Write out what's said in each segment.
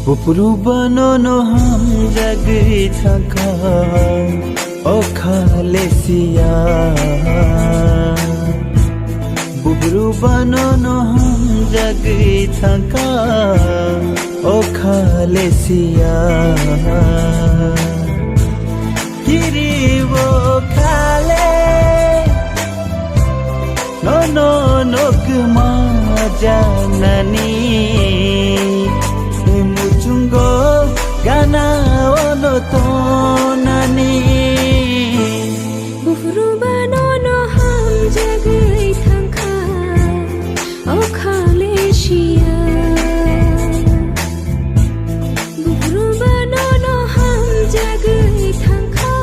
Buburu banono ham jagi thaka o khalesia Buburu banono ham jagi thaka o khalesia Kiri wo khale no no no kuma janani Muchungo gana ono tonani Bufuru banono ham jagai thangkha o khalesia Bufuru banono ham jagai thangkha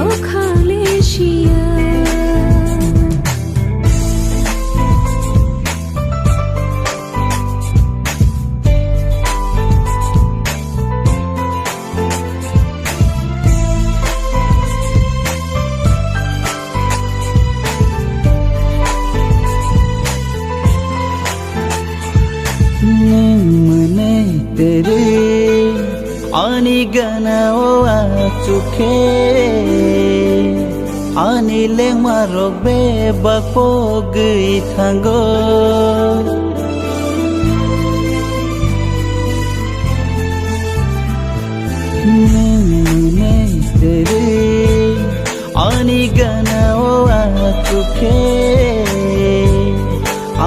o khalesia तेरे आनी गना ओ आचुखे आनी ले मारो बे बको गई थांगो तेरे आनी गना ओ आचुखे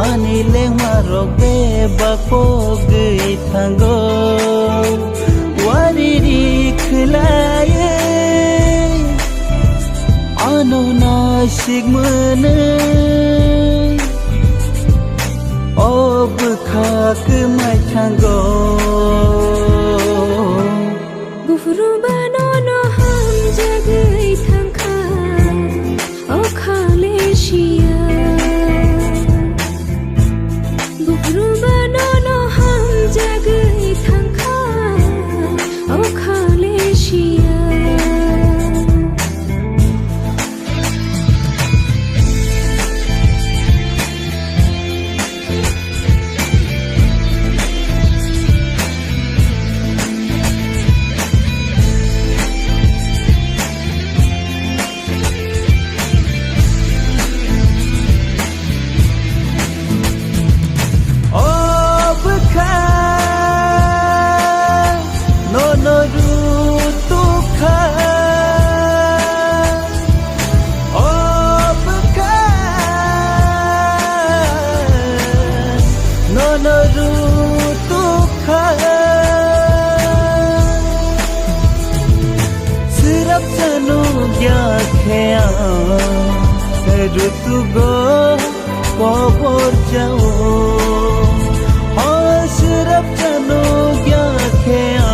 आनी ले मारो बे बको गई थांगो वारी रिखलाये आनो नाशिक मने अब खाक my थांगो Bufuru banono ham jagai thangkha o khalesia Bufuru banono ham jagai thangkha o khalesia Ritu go cover जाओ हसरब जानो क्या खेया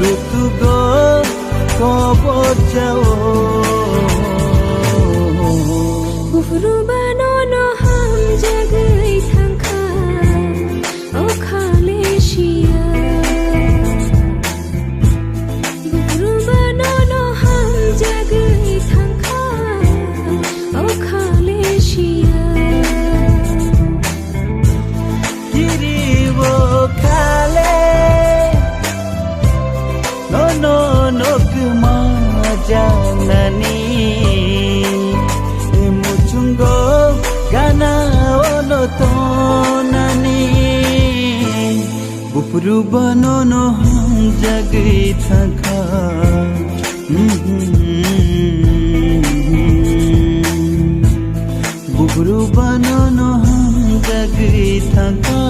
ऋतु गो कबर जाओ Bufuru banono ham jagai thangkha o khalesia Bufuru banono ham jagai thangkha o khalesia Kiri wo khale no no no kuma janani Muchungo gana ono tonani Bufuru banono ham jagai thaka Bufuru banono ham jagai thaka